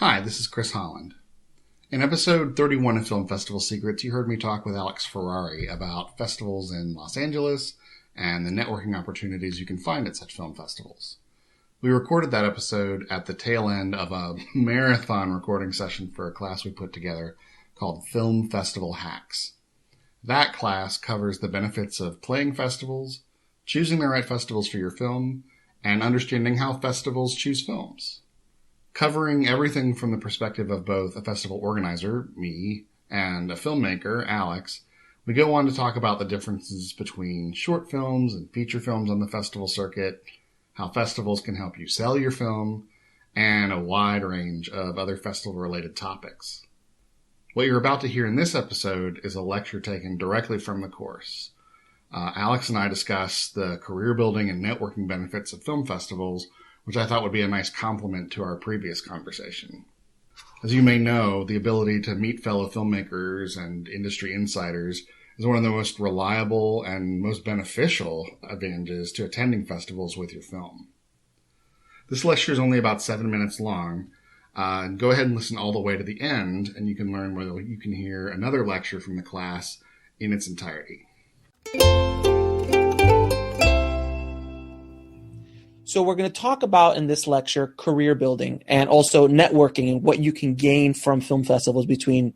Hi, this is Chris Holland. In episode 31 of Film Festival Secrets, you heard me talk with Alex Ferrari about festivals in Los Angeles and the networking opportunities you can find at such film festivals. We recorded that episode at the tail end of a marathon recording session for a class we put together called Film Festival Hacks. That class covers the benefits of playing festivals, choosing the right festivals for your film, and understanding how festivals choose films. Covering everything from the perspective of both a festival organizer, me, and a filmmaker, Alex, we go on to talk about the differences between short films and feature films on the festival circuit, how festivals can help you sell your film, and a wide range of other festival-related topics. What you're about to hear in this episode is a lecture taken directly from the course. Alex and I discuss the career building and networking benefits of film festivals, which I thought would be a nice complement to our previous conversation. As you may know, the ability to meet fellow filmmakers and industry insiders is one of the most reliable and most beneficial advantages to attending festivals with your film. This lecture is only about 7 minutes long. Go ahead and listen all the way to the end, and you can learn whether you can hear another lecture from the class in its entirety. So we're going to talk about in this lecture career building and also networking and what you can gain from film festivals between,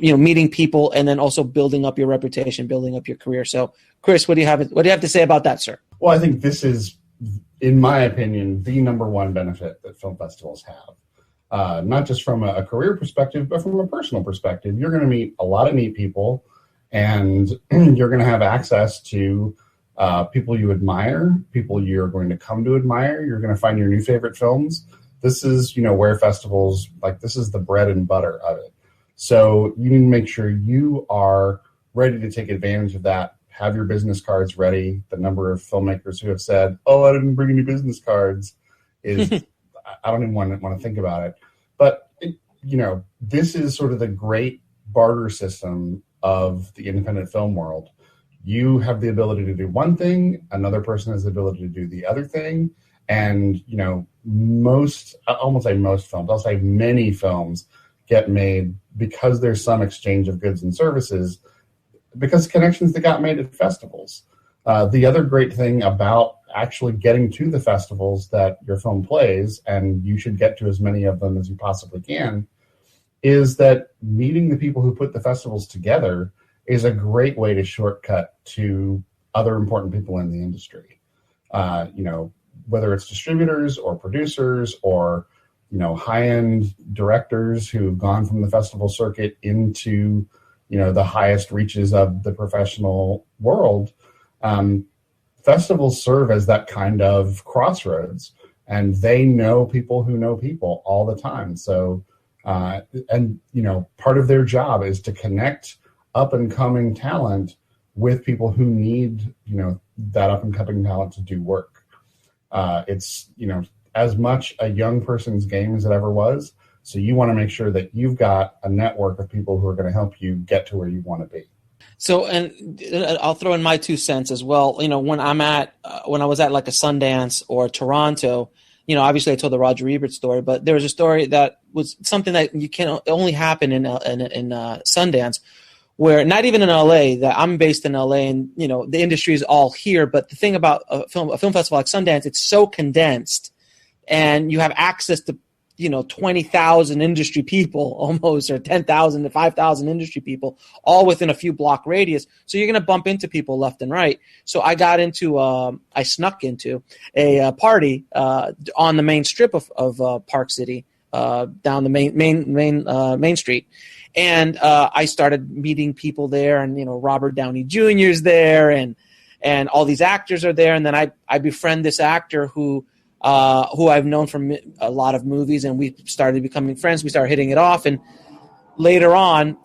meeting people and then also building up your reputation, building up your career. So, Chris, what do you have to say about that, sir? Well, I think this is, in my opinion, the number one benefit that film festivals have. Not just from a career perspective, but from a personal perspective. You're going to meet a lot of neat people, and you're going to have access to people you admire, people you're going to come to admire. You're going to find your new favorite films. This is, where festivals, this is the bread and butter of it. So you need to make sure you are ready to take advantage of that. Have your business cards ready. The number of filmmakers who have said, "Oh, I didn't bring any business cards," is I don't even want to think about it. But this is sort of the great barter system of the independent film world. You have the ability to do one thing, another person has the ability to do the other thing. And, I'll say many films get made because there's some exchange of goods and services, because connections that got made at festivals. The other great thing about actually getting to the festivals that your film plays, and you should get to as many of them as you possibly can, is that meeting the people who put the festivals together is a great way to shortcut to other important people in the industry. Whether it's distributors or producers or, high-end directors who've gone from the festival circuit into, the highest reaches of the professional world. Festivals serve as that kind of crossroads, and they know people who know people all the time. So, part of their job is to connect up-and-coming talent with people who need, that up-and-coming talent to do work. It's, as much a young person's game as it ever was. So you want to make sure that you've got a network of people who are going to help you get to where you want to be. So, and I'll throw in my 2 cents as well. When I was at like a Sundance or Toronto, obviously I told the Roger Ebert story, but there was a story that was something that you can only happen in Sundance, where not even in LA, that I'm based in LA, and the industry is all here. But the thing about a film festival like Sundance, it's so condensed, and you have access to 20,000 industry people almost, or 10,000 to 5,000 industry people, all within a few block radius. So you're going to bump into people left and right. So I snuck into a party on the main strip of Park City, down the main street. And I started meeting people there, and Robert Downey Jr.'s there, and all these actors are there. And then I befriend this actor who I've known from a lot of movies, and we started becoming friends. We started hitting it off, and later on,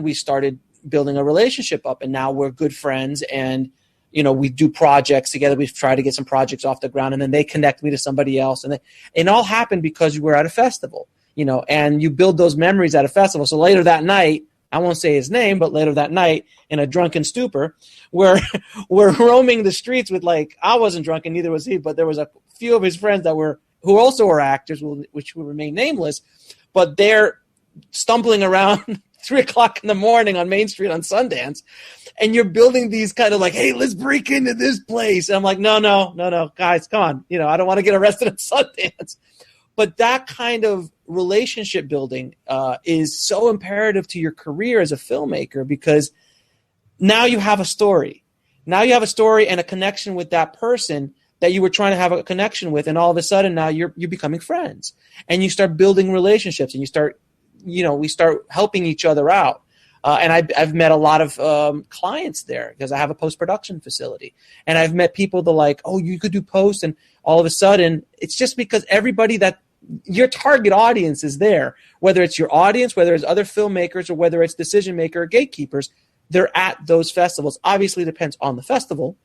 we started building a relationship up, and now we're good friends. And we do projects together. We've tried to get some projects off the ground, and then they connect me to somebody else, and it all happened because we were at a festival. And you build those memories at a festival. So later that night, I won't say his name, but later that night, in a drunken stupor, we're roaming the streets with, I wasn't drunk and neither was he, but there was a few of his friends that were who also are actors, which will remain nameless, but they're stumbling around 3:00 in the morning on Main Street on Sundance, and you're building these kind of like, hey, let's break into this place. And I'm like, no, guys, come on. I don't want to get arrested at Sundance. But that kind of relationship building is so imperative to your career as a filmmaker, because now you have a story. Now you have a story and a connection with that person that you were trying to have a connection with, and all of a sudden now you're becoming friends, and you start building relationships, and you start, we start helping each other out. And I've met a lot of clients there, because I have a post-production facility, and I've met people that are like, oh, you could do post, and all of a sudden it's just because everybody that your target audience is there, whether it's your audience, whether it's other filmmakers, or whether it's decision maker or gatekeepers, they're at those festivals. Obviously, it depends on the festival.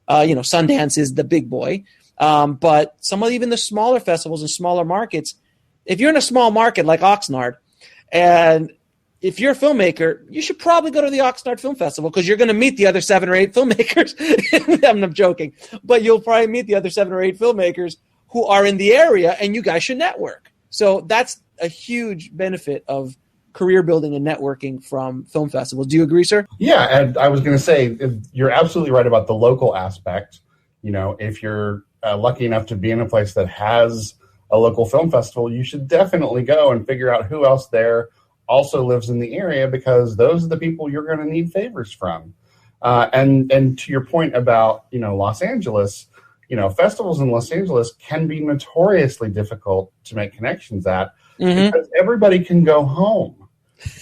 Sundance is the big boy, but some of even the smaller festivals and smaller markets, if you're in a small market like Oxnard, and if you're a filmmaker, you should probably go to the Oxnard Film Festival, because you're going to meet the other 7 or 8 filmmakers. I'm joking, but you'll probably meet the other 7 or 8 filmmakers who are in the area, and you guys should network. So that's a huge benefit of career building and networking from film festivals. Do you agree, sir? Yeah, and I was going to say, you're absolutely right about the local aspect. If you're lucky enough to be in a place that has a local film festival, you should definitely go and figure out who else there also lives in the area, because those are the people you're going to need favors from. And to your point about, Los Angeles, festivals in Los Angeles can be notoriously difficult to make connections at, because everybody can go home.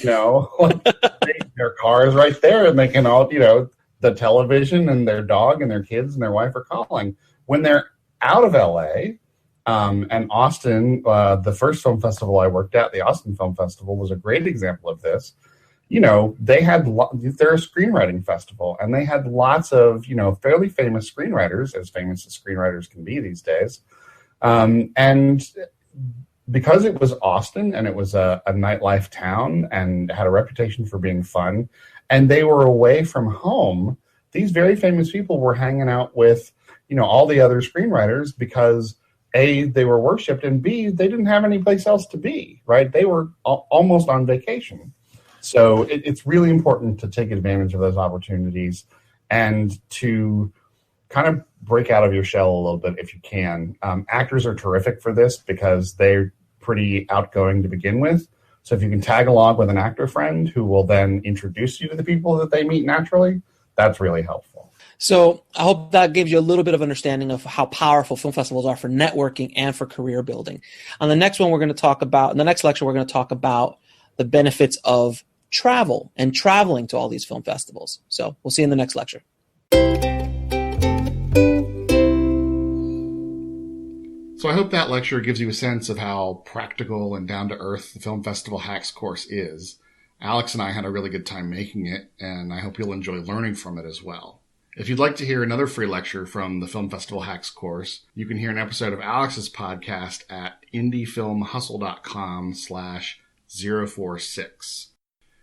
Their car is right there, and they can all, the television and their dog and their kids and their wife are calling. When they're out of LA, and Austin, the first film festival I worked at, the Austin Film Festival, was a great example of this. They had they're a screenwriting festival, and they had lots of fairly famous screenwriters, as famous as screenwriters can be these days, and because it was Austin and it was a nightlife town and had a reputation for being fun, and they were away from home, these very famous people were hanging out with all the other screenwriters, because A, they were worshipped, and B, they didn't have any place else to be, right? They were almost on vacation. So it's really important to take advantage of those opportunities and to kind of break out of your shell a little bit if you can. Actors are terrific for this, because they're pretty outgoing to begin with. So if you can tag along with an actor friend who will then introduce you to the people that they meet naturally, that's really helpful. So I hope that gives you a little bit of understanding of how powerful film festivals are for networking and for career building. On the next one, we're going to talk about, in the next lecture, we're going to talk about the benefits of travel and traveling to all these film festivals. So we'll see you in the next lecture. So I hope that lecture gives you a sense of how practical and down-to-earth the Film Festival Hacks course is. Alex and I had a really good time making it, and I hope you'll enjoy learning from it as well. If you'd like to hear another free lecture from the Film Festival Hacks course, you can hear an episode of Alex's podcast at indiefilmhustle.com/046.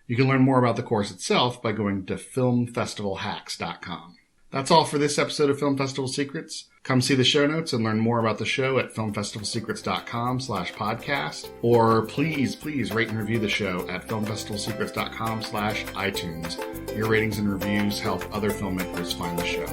You can learn more about the course itself by going to filmfestivalhacks.com. That's all for this episode of Film Festival Secrets. Come see the show notes and learn more about the show at filmfestivalsecrets.com/podcast. Or please rate and review the show at filmfestivalsecrets.com/iTunes. Your ratings and reviews help other filmmakers find the show.